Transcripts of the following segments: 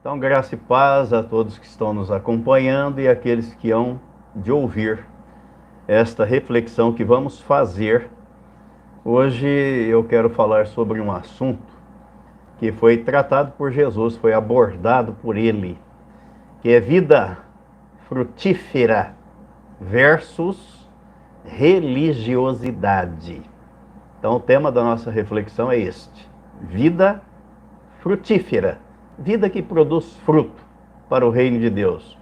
Então, graça e paz a todos que estão nos acompanhando e aqueles que hão de ouvir esta reflexão que vamos fazer. Hoje eu quero falar sobre um assunto que foi tratado por Jesus, foi abordado por ele, que é vida frutífera versus religiosidade. Então, o tema da nossa reflexão é este: vida frutífera, vida que produz fruto para o reino de Deus,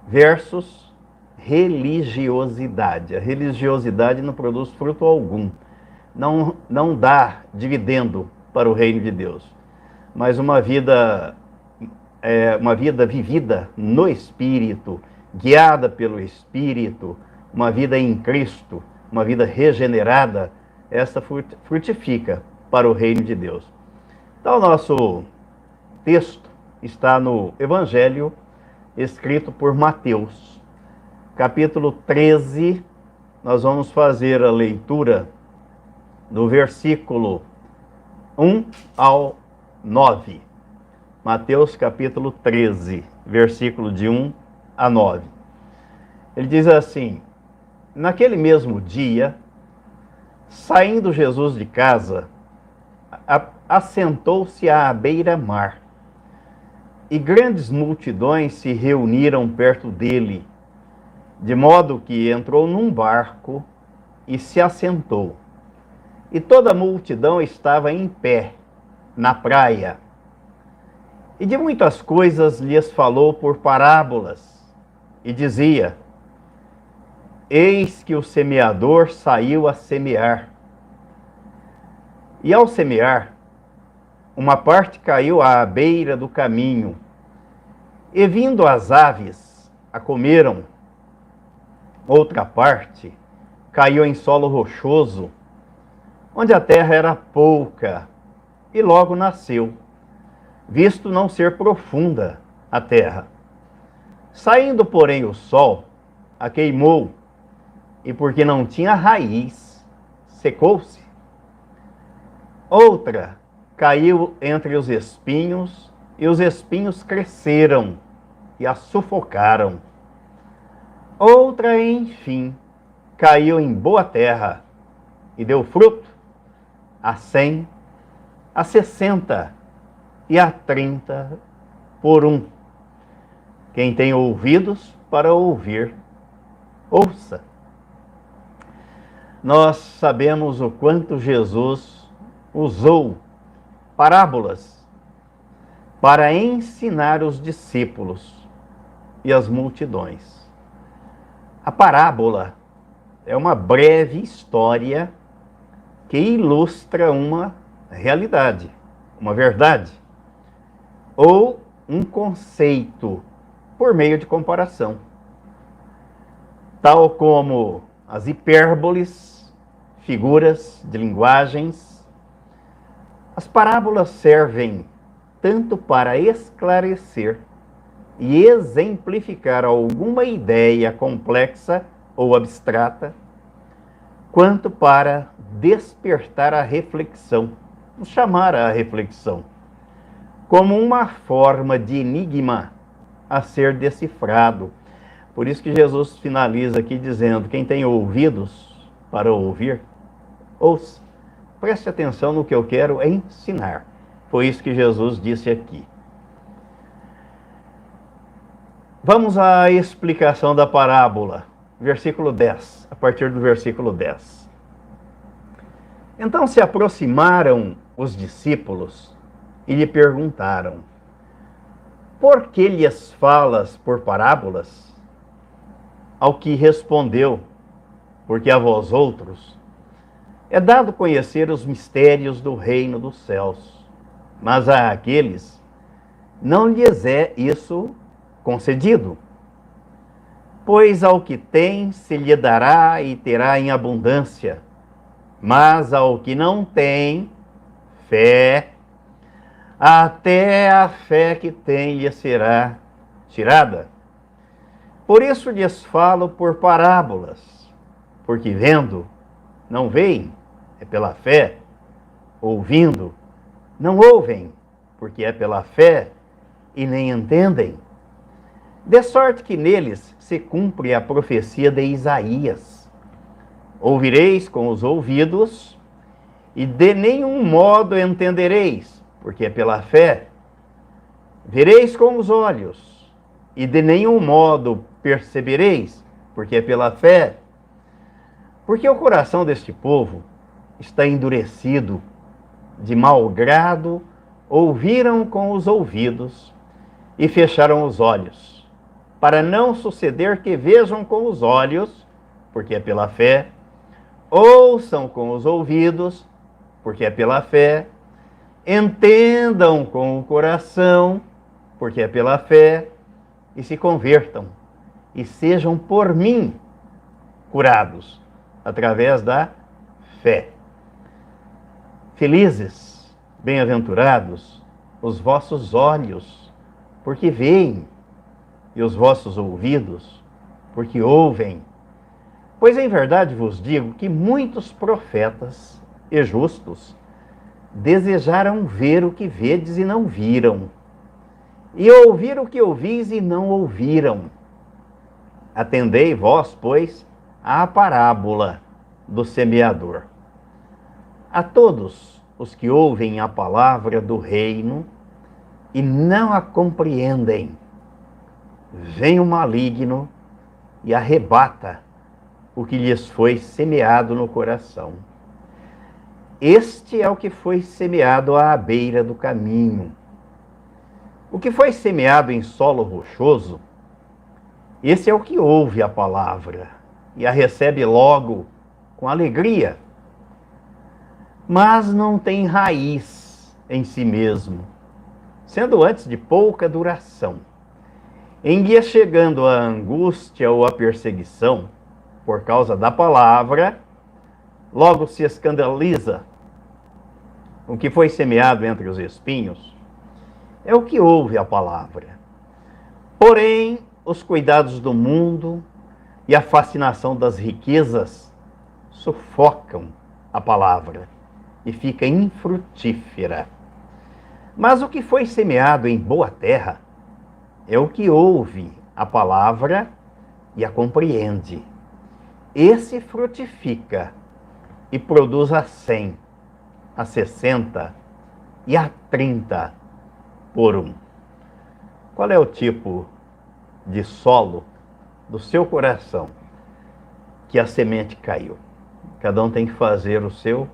versus religiosidade. A religiosidade não produz fruto algum, não dá dividendo para o reino de Deus, mas uma vida vivida no Espírito, guiada pelo Espírito, uma vida em Cristo, uma vida regenerada, esta frutifica para o reino de Deus. Então, o nosso texto está no Evangelho escrito por Mateus, capítulo 13. Nós vamos fazer a leitura do versículo 1 ao 9. Mateus, capítulo 13, versículo de 1 a 9. Ele diz assim: naquele mesmo dia, saindo Jesus de casa, assentou-se à beira-mar, e grandes multidões se reuniram perto dele, de modo que entrou num barco e se assentou. E toda a multidão estava em pé na praia. E de muitas coisas lhes falou por parábolas, e dizia: eis que o semeador saiu a semear. E ao semear, uma parte caiu à beira do caminho, e vindo as aves, a comeram. Outra parte caiu em solo rochoso, onde a terra era pouca, e logo nasceu, visto não ser profunda a terra. Saindo, porém, o sol, a queimou, e porque não tinha raiz, secou-se. Outra caiu entre os espinhos, e os espinhos cresceram e a sufocaram. Outra, enfim, caiu em boa terra e deu fruto a 100, a 60 e a 30 por um. Quem tem ouvidos para ouvir, ouça. Nós sabemos o quanto Jesus usou parábolas para ensinar os discípulos e as multidões. A parábola é uma breve história que ilustra uma realidade, uma verdade, ou um conceito por meio de comparação. Tal como as hipérboles, figuras de linguagens, as parábolas servem tanto para esclarecer e exemplificar alguma ideia complexa ou abstrata, quanto para despertar a reflexão, chamar a reflexão, como uma forma de enigma a ser decifrado. Por isso que Jesus finaliza aqui dizendo: quem tem ouvidos para ouvir, ouça. Preste atenção no que eu quero ensinar. Foi isso que Jesus disse aqui. Vamos à explicação da parábola. Versículo 10, a partir do versículo 10. Então se aproximaram os discípulos e lhe perguntaram: por que lhes falas por parábolas? Ao que respondeu: porque a vós outros é dado conhecer os mistérios do reino dos céus, mas a aqueles não lhes é isso concedido. Pois ao que tem se lhe dará e terá em abundância, mas ao que não tem fé, até a fé que tem lhe será tirada. Por isso lhes falo por parábolas, porque vendo, não veem, é pela fé; ouvindo, não ouvem, porque é pela fé e nem entendem. De sorte que neles se cumpre a profecia de Isaías. Ouvireis com os ouvidos, e de nenhum modo entendereis, porque é pela fé. Vereis com os olhos, e de nenhum modo percebereis, porque é pela fé. Porque o coração deste povo está endurecido, de mau grado ouviram com os ouvidos e fecharam os olhos, para não suceder que vejam com os olhos, porque é pela fé, ouçam com os ouvidos, porque é pela fé, entendam com o coração, porque é pela fé, e se convertam, e sejam por mim curados, através da fé. Felizes, bem-aventurados, os vossos olhos, porque veem, e os vossos ouvidos, porque ouvem. Pois em verdade vos digo que muitos profetas e justos desejaram ver o que vedes e não viram, e ouvir o que ouvis e não ouviram. Atendei vós, pois, à parábola do semeador. A todos os que ouvem a palavra do reino e não a compreendem, vem o maligno e arrebata o que lhes foi semeado no coração. Este é o que foi semeado à beira do caminho. O que foi semeado em solo rochoso, esse é o que ouve a palavra e a recebe logo com alegria, mas não tem raiz em si mesmo, sendo antes de pouca duração. Em dia chegando a angústia ou a perseguição, por causa da palavra, logo se escandaliza. O que foi semeado entre os espinhos é o que ouve a palavra. Porém, os cuidados do mundo e a fascinação das riquezas sufocam a palavra e fica infrutífera. Mas o que foi semeado em boa terra é o que ouve a palavra e a compreende. Esse frutifica e produz a 100, a 60 e a 30 por um. Qual é o tipo de solo do seu coração que a semente caiu? Cada um tem que fazer o seu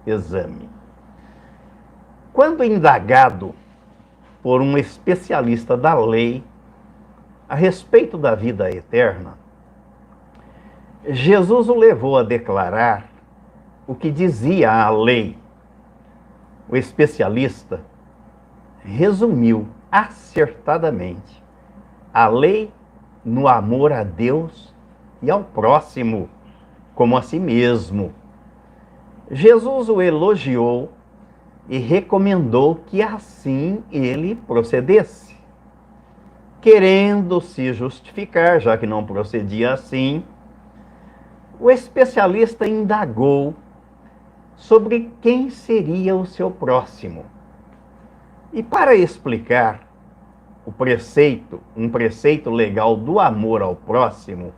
exame. Quando indagado por um especialista da lei a respeito da vida eterna, Jesus o levou a declarar o que dizia a lei. O especialista resumiu acertadamente a lei no amor a Deus e ao próximo, como a si mesmo. Jesus o elogiou e recomendou que assim ele procedesse. Querendo se justificar, já que não procedia assim, o especialista indagou sobre quem seria o seu próximo. E para explicar um preceito legal do amor ao próximo,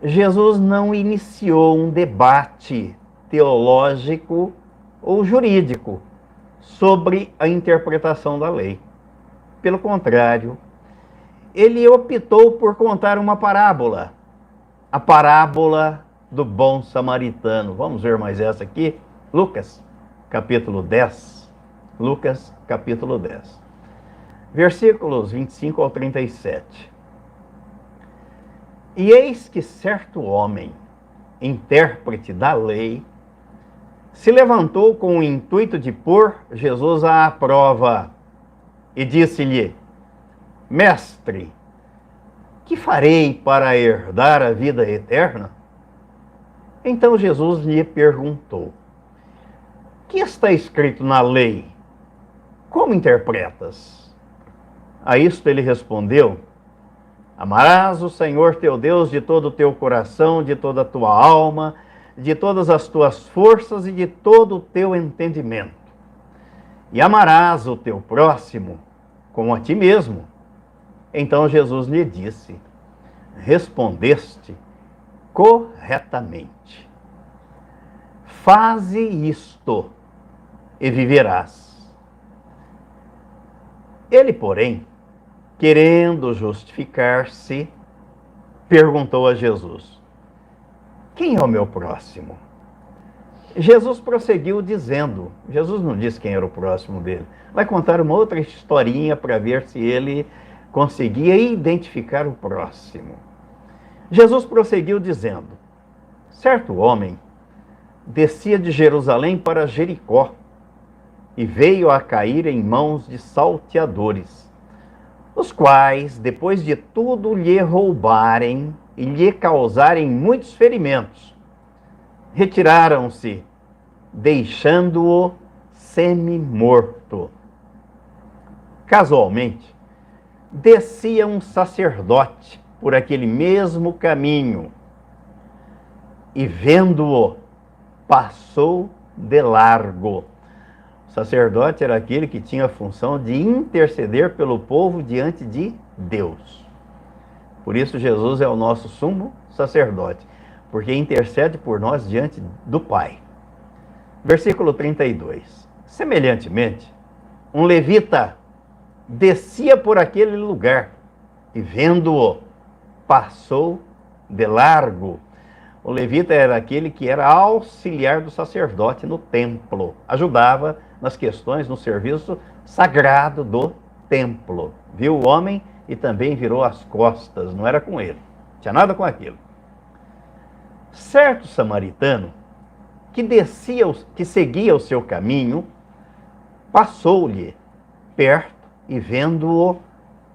Jesus não iniciou um debate teológico ou jurídico sobre a interpretação da lei. Pelo contrário, ele optou por contar uma parábola, a parábola do bom samaritano. Vamos ver mais essa aqui? Lucas, capítulo 10. Lucas, capítulo 10. Versículos 25 ao 37. E eis que certo homem, intérprete da lei, se levantou com o intuito de pôr Jesus à prova e disse-lhe: Mestre, que farei para herdar a vida eterna? Então Jesus lhe perguntou: que está escrito na lei? Como interpretas? A isto ele respondeu: Amarás o Senhor teu Deus de todo o teu coração, de toda a tua alma, de todas as tuas forças e de todo o teu entendimento. E amarás o teu próximo como a ti mesmo. Então Jesus lhe disse: respondeste corretamente. Faze isto e viverás. Ele, porém, querendo justificar-se, perguntou a Jesus: quem é o meu próximo? Jesus prosseguiu dizendo, Jesus não disse quem era o próximo dele, vai contar uma outra historinha para ver se ele conseguia identificar o próximo. Jesus prosseguiu dizendo: certo homem descia de Jerusalém para Jericó e veio a cair em mãos de salteadores, os quais, depois de tudo lhe roubarem e lhe causarem muitos ferimentos, retiraram-se, deixando-o semi-morto. Casualmente, descia um sacerdote por aquele mesmo caminho e, vendo-o, passou de largo. O sacerdote era aquele que tinha a função de interceder pelo povo diante de Deus. Por isso Jesus é o nosso sumo sacerdote, porque intercede por nós diante do Pai. Versículo 32. Semelhantemente, um levita descia por aquele lugar e, vendo-o, passou de largo. O levita era aquele que era auxiliar do sacerdote no templo, ajudava nas questões, no serviço sagrado do templo. Viu o homem e também virou as costas, não era com ele, não tinha nada com aquilo. Certo samaritano que seguia o seu caminho, passou-lhe perto e, vendo-o,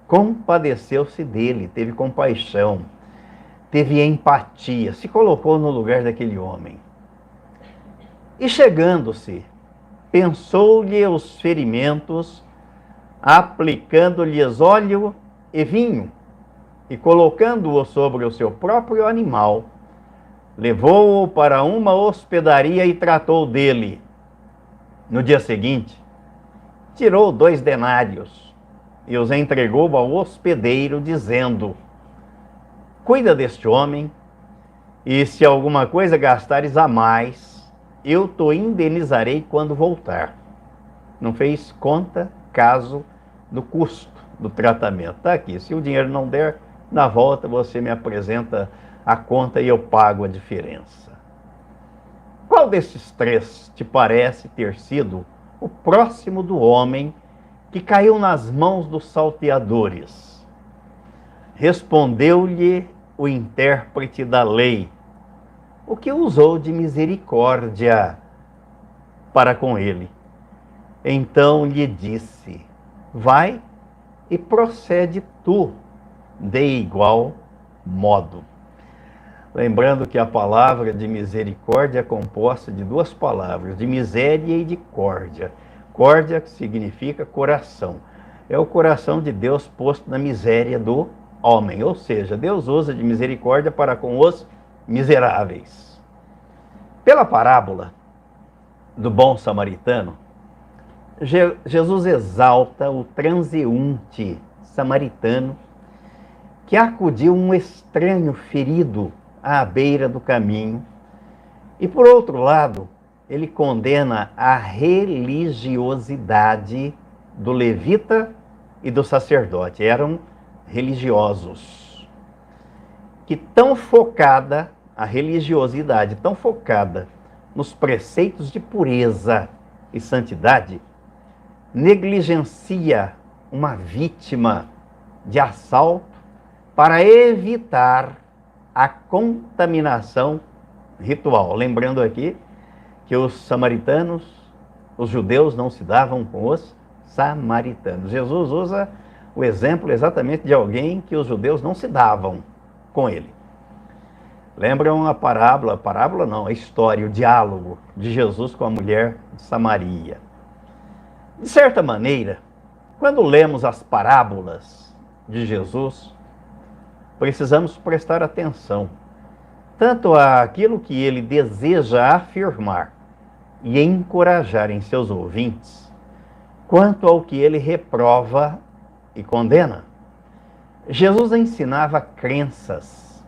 compadeceu-se dele, teve compaixão, teve empatia, se colocou no lugar daquele homem. E chegando-se, pensou-lhe os ferimentos, aplicando-lhes óleo e vinho, e colocando-o sobre o seu próprio animal, levou-o para uma hospedaria e tratou dele. No dia seguinte, tirou 2 denários e os entregou ao hospedeiro, dizendo: cuida deste homem, e se alguma coisa gastares a mais, eu te indenizarei quando voltar. Não fez conta, caso do custo do tratamento. Está aqui, se o dinheiro não der, na volta você me apresenta a conta e eu pago a diferença. Qual desses 3 te parece ter sido o próximo do homem que caiu nas mãos dos salteadores? Respondeu-lhe o intérprete da lei, o que usou de misericórdia para com ele. Então lhe disse: vai e procede tu de igual modo. Lembrando que a palavra de misericórdia é composta de 2 palavras, de miséria e de córdia. Córdia que significa coração. É o coração de Deus posto na miséria do homem. Ou seja, Deus usa de misericórdia para com os miseráveis. Pela parábola do bom samaritano, Jesus exalta o transeunte samaritano que acudiu um estranho ferido à beira do caminho. E, por outro lado, ele condena a religiosidade do levita e do sacerdote. Eram religiosos. Que tão focada, a religiosidade tão focada nos preceitos de pureza e santidade, negligencia uma vítima de assalto para evitar a contaminação ritual. Lembrando aqui que os samaritanos, os judeus não se davam com os samaritanos. Jesus usa o exemplo exatamente de alguém que os judeus não se davam com ele. Lembram a parábola não, a história, o diálogo de Jesus com a mulher de Samaria. De certa maneira, quando lemos as parábolas de Jesus, precisamos prestar atenção tanto àquilo que ele deseja afirmar e encorajar em seus ouvintes, quanto ao que ele reprova e condena. Jesus ensinava crenças,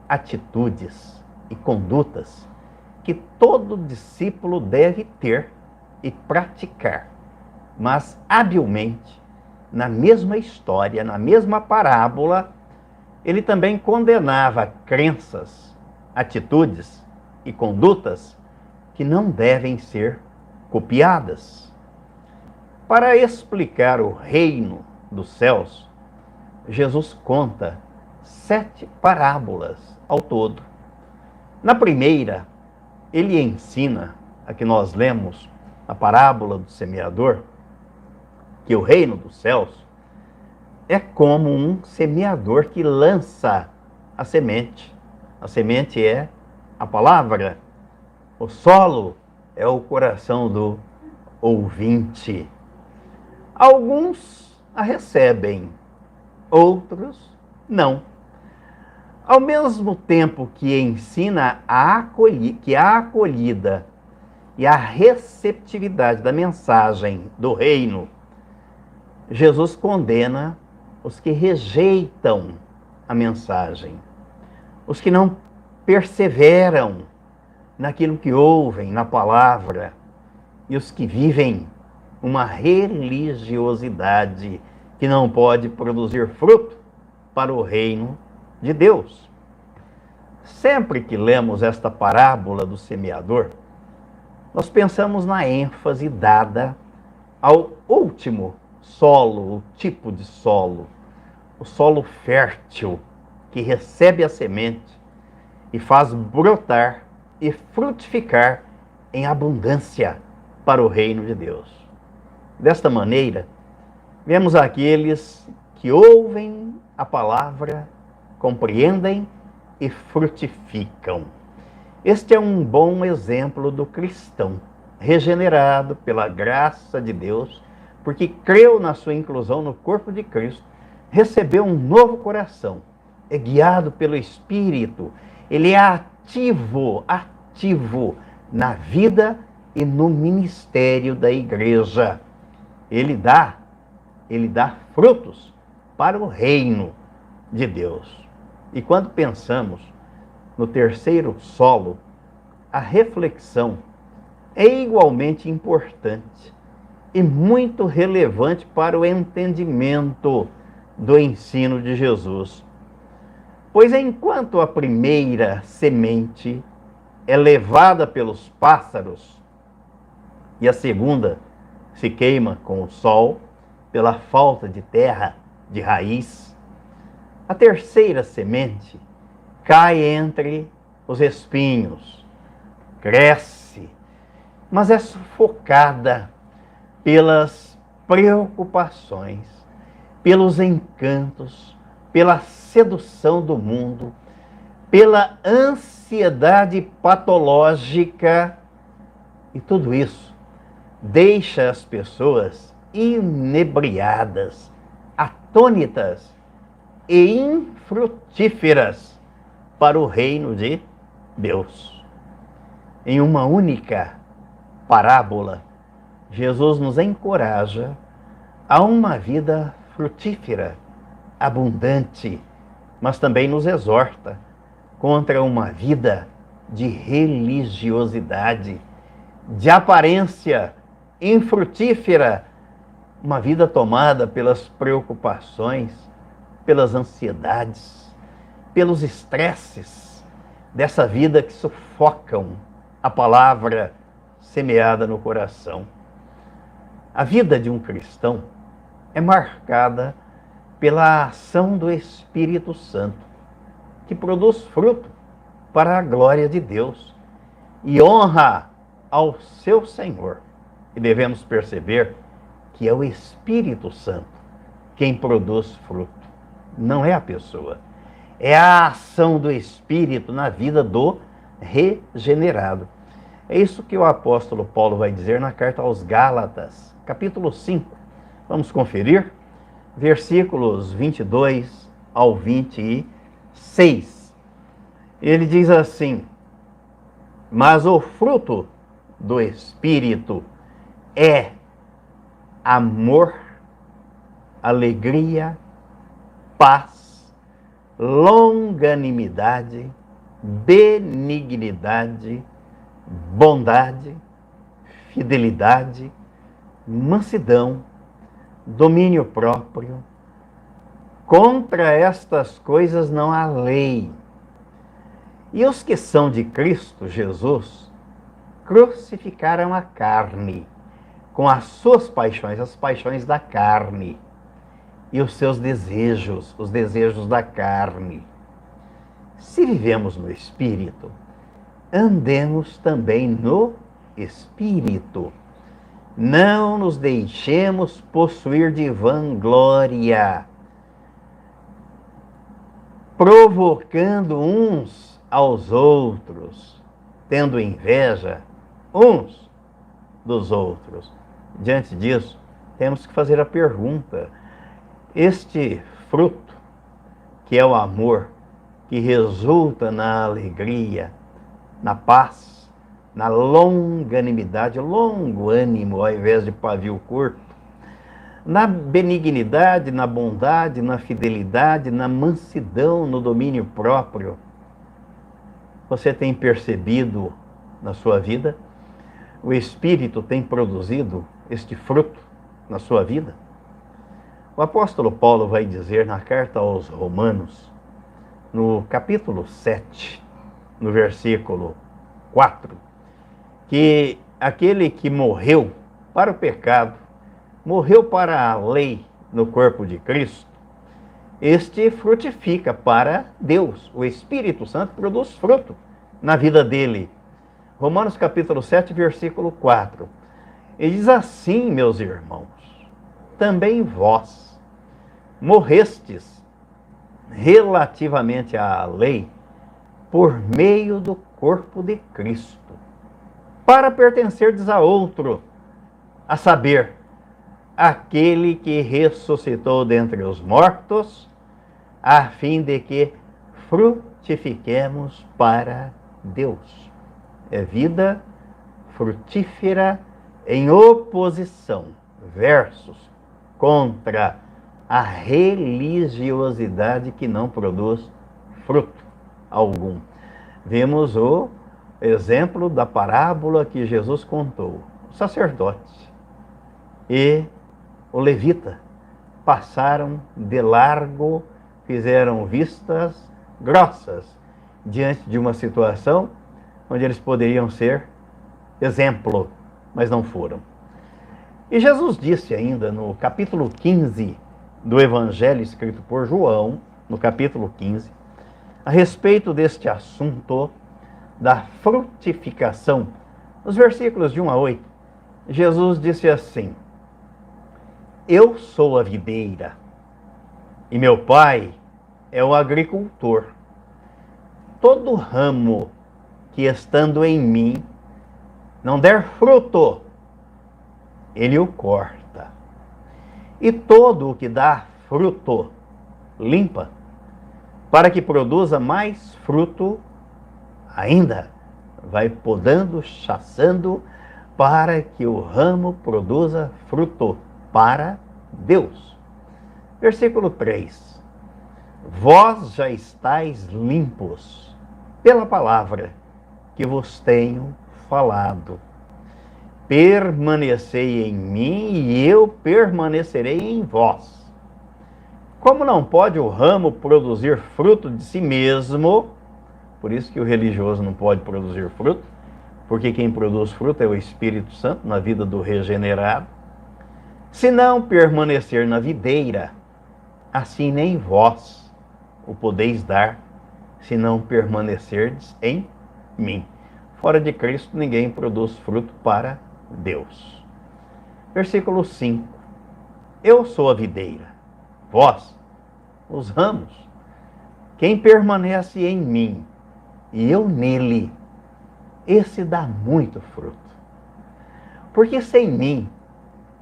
atitudes e condutas que todo discípulo deve ter e praticar, mas habilmente, na mesma história, na mesma parábola, ele também condenava crenças, atitudes e condutas que não devem ser copiadas. Para explicar o reino dos céus, Jesus conta 7 parábolas ao todo. Na primeira, ele ensina, a que nós lemos, a parábola do semeador, que o reino dos céus é como um semeador que lança a semente. A semente é a palavra, o solo é o coração do ouvinte. Alguns a recebem, outros não. Ao mesmo tempo que ensina que a acolhida e a receptividade da mensagem do reino, Jesus condena os que rejeitam a mensagem, os que não perseveram naquilo que ouvem, na palavra, e os que vivem uma religiosidade que não pode produzir fruto para o reino de Deus. Sempre que lemos esta parábola do semeador, nós pensamos na ênfase dada ao último solo, o tipo de solo, o solo fértil, que recebe a semente e faz brotar e frutificar em abundância para o reino de Deus. Desta maneira, vemos aqueles que ouvem a palavra, compreendem e frutificam. Este é um bom exemplo do cristão, regenerado pela graça de Deus, porque creu na sua inclusão no corpo de Cristo, recebeu um novo coração, é guiado pelo Espírito, ele é ativo na vida e no ministério da igreja. Ele dá frutos para o reino de Deus. E quando pensamos no terceiro solo, a reflexão é igualmente importante e muito relevante para o entendimento do ensino de Jesus. Pois enquanto a primeira semente é levada pelos pássaros e a segunda se queima com o sol pela falta de terra, de raiz, a terceira semente cai entre os espinhos, cresce, mas é sufocada pelas preocupações, pelos encantos, pela sedução do mundo, pela ansiedade patológica, e tudo isso deixa as pessoas inebriadas, atônitas e infrutíferas para o reino de Deus. Em uma única parábola, Jesus nos encoraja a uma vida frutífera, abundante, mas também nos exorta contra uma vida de religiosidade, de aparência infrutífera, uma vida tomada pelas preocupações, pelas ansiedades, pelos estresses dessa vida que sufocam a palavra semeada no coração. A vida de um cristão é marcada pela ação do Espírito Santo, que produz fruto para a glória de Deus e honra ao seu Senhor. E devemos perceber que é o Espírito Santo quem produz fruto, não é a pessoa. É a ação do Espírito na vida do regenerado. É isso que o apóstolo Paulo vai dizer na carta aos Gálatas, capítulo 5. Vamos conferir? Versículos 22 ao 26. Ele diz assim: mas o fruto do Espírito é amor, alegria, paz, longanimidade, benignidade, bondade, fidelidade, mansidão, domínio próprio. Contra estas coisas não há lei. E os que são de Cristo Jesus crucificaram a carne com as suas paixões, as paixões da carne, e os seus desejos, os desejos da carne. Se vivemos no Espírito, andemos também no Espírito. Não nos deixemos possuir de vanglória, provocando uns aos outros, tendo inveja uns dos outros. Diante disso, temos que fazer a pergunta: este fruto, que é o amor, que resulta na alegria, na paz, na longanimidade, longo ânimo ao invés de pavio curto, na benignidade, na bondade, na fidelidade, na mansidão, no domínio próprio, você tem percebido na sua vida? O Espírito tem produzido este fruto na sua vida? O apóstolo Paulo vai dizer na carta aos Romanos, no capítulo 7, no versículo 4, que aquele que morreu para o pecado, morreu para a lei no corpo de Cristo, este frutifica para Deus. O Espírito Santo produz fruto na vida dele. Romanos capítulo 7, versículo 4. Ele diz assim: meus irmãos, também vós morrestes relativamente à lei por meio do corpo de Cristo, para pertencerdes a outro, a saber, aquele que ressuscitou dentre os mortos, a fim de que frutifiquemos para Deus. É vida frutífera em oposição, versus, contra a religiosidade que não produz fruto algum. Vemos o exemplo da parábola que Jesus contou. O sacerdote e o levita passaram de largo, fizeram vistas grossas diante de uma situação onde eles poderiam ser exemplo, mas não foram. E Jesus disse ainda no capítulo 15 do Evangelho escrito por João, no capítulo 15, a respeito deste assunto da frutificação, nos versículos de 1 a 8, Jesus disse assim: eu sou a videira e meu Pai é o agricultor. Todo ramo que estando em mim não der fruto, ele o corta. E todo o que dá fruto, limpa, para que produza mais fruto ainda. Vai podando, chaçando, para que o ramo produza fruto para Deus. Versículo 3. Vós já estáis limpos pela palavra que vos tenho falado. Permanecei em mim e eu permanecerei em vós. Como não pode o ramo produzir fruto de si mesmo, por isso que o religioso não pode produzir fruto, porque quem produz fruto é o Espírito Santo na vida do regenerado, se não permanecer na videira, assim nem vós o podeis dar, se não permanecerdes em mim. Fora de Cristo, ninguém produz fruto para Deus. Versículo 5. Eu sou a videira, vós, os ramos. Quem permanece em mim e eu nele, esse dá muito fruto. Porque sem mim,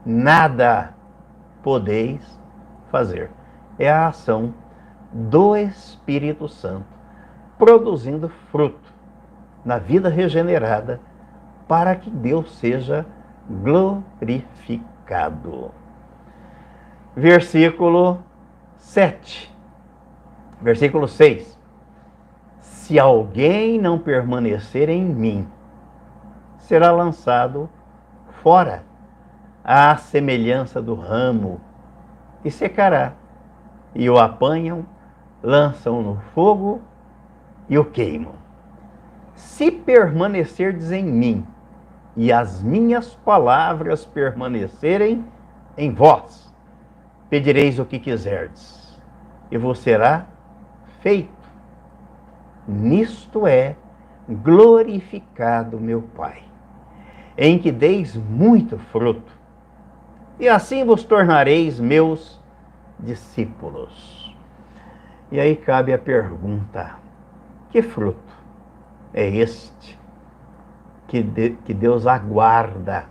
nada podeis fazer. É a ação do Espírito Santo produzindo fruto na vida regenerada para que Deus seja glorificado. versículo 7, versículo 6. Se alguém não permanecer em mim, será lançado fora, à semelhança do ramo, e secará. E o apanham, lançam no fogo e o queimam. Se permanecerdes em mim, e as minhas palavras permanecerem em vós, pedireis o que quiserdes, e vos será feito. Nisto é glorificado meu Pai, em que deis muito fruto, e assim vos tornareis meus discípulos. E aí cabe a pergunta: que fruto é este que Deus aguarda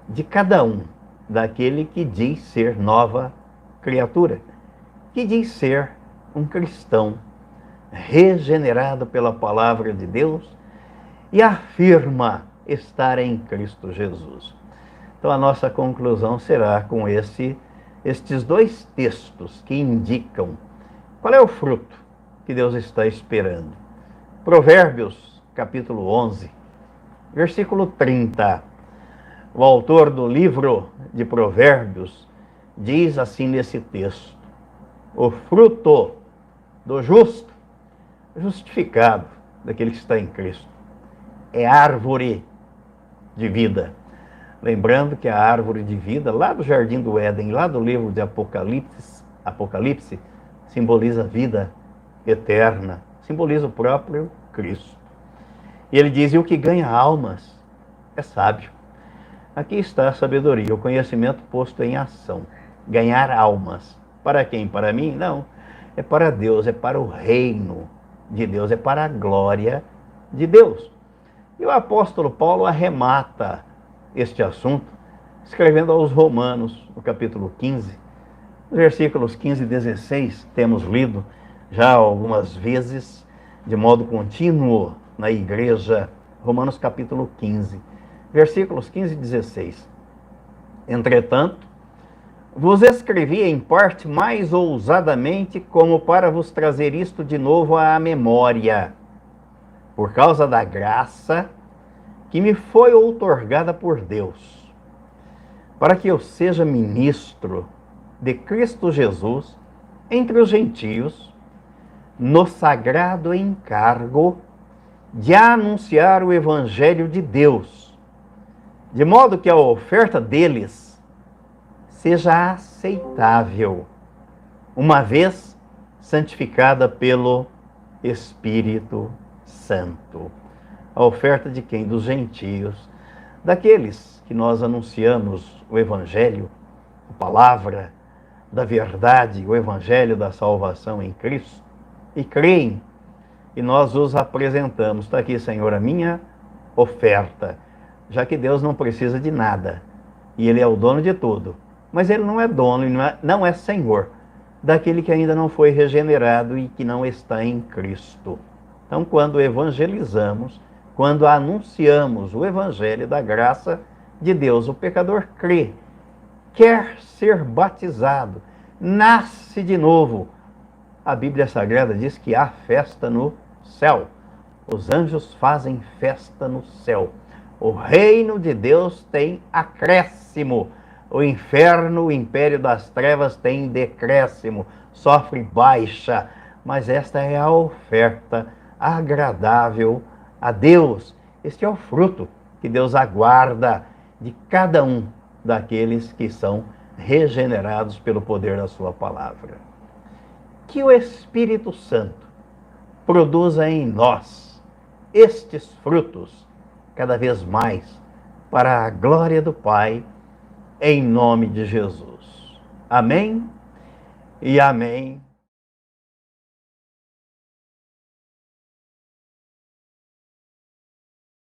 de cada um daquele que diz ser nova criatura, que diz ser um cristão regenerado pela palavra de Deus e afirma estar em Cristo Jesus? Então a nossa conclusão será com estes dois textos que indicam qual é o fruto que Deus está esperando. Provérbios, capítulo 11, versículo 30. O autor do livro de Provérbios diz assim nesse texto: o fruto do justo, justificado, daquele que está em Cristo, é árvore de vida. Lembrando que a árvore de vida, lá do Jardim do Éden, lá do livro de Apocalipse, simboliza vida eterna, simboliza o próprio Cristo. E ele diz: e o que ganha almas é sábio. Aqui está a sabedoria, o conhecimento posto em ação. Ganhar almas. Para quem? Para mim? Não. É para Deus, é para o reino de Deus, é para a glória de Deus. E o apóstolo Paulo arremata este assunto escrevendo aos Romanos, no capítulo 15, versículos 15 e 16, temos lido já algumas vezes, de modo contínuo, na igreja. Romanos capítulo 15, versículos 15 e 16. Entretanto, vos escrevi em parte mais ousadamente, como para vos trazer isto de novo à memória, por causa da graça que me foi outorgada por Deus, para que eu seja ministro de Cristo Jesus entre os gentios, no sagrado encargo de anunciar o Evangelho de Deus, de modo que a oferta deles seja aceitável, uma vez santificada pelo Espírito Santo. A oferta de quem? Dos gentios, daqueles que nós anunciamos o Evangelho, a palavra da verdade, o Evangelho da salvação em Cristo, e creem, e nós os apresentamos. Está aqui, Senhor, a minha oferta, já que Deus não precisa de nada, e Ele é o dono de tudo, mas Ele não é dono, não é Senhor daquele que ainda não foi regenerado e que não está em Cristo. Então, quando evangelizamos, quando anunciamos o Evangelho da graça de Deus, o pecador crê, quer ser batizado, nasce de novo. A Bíblia Sagrada diz que há festa no céu. Os anjos fazem festa no céu. O reino de Deus tem acréscimo. O inferno, o império das trevas, tem decréscimo, sofre baixa. Mas esta é a oferta agradável a Deus. Este é o fruto que Deus aguarda de cada um daqueles que são regenerados pelo poder da sua palavra. Que o Espírito Santo produza em nós estes frutos cada vez mais para a glória do Pai, em nome de Jesus. Amém e amém.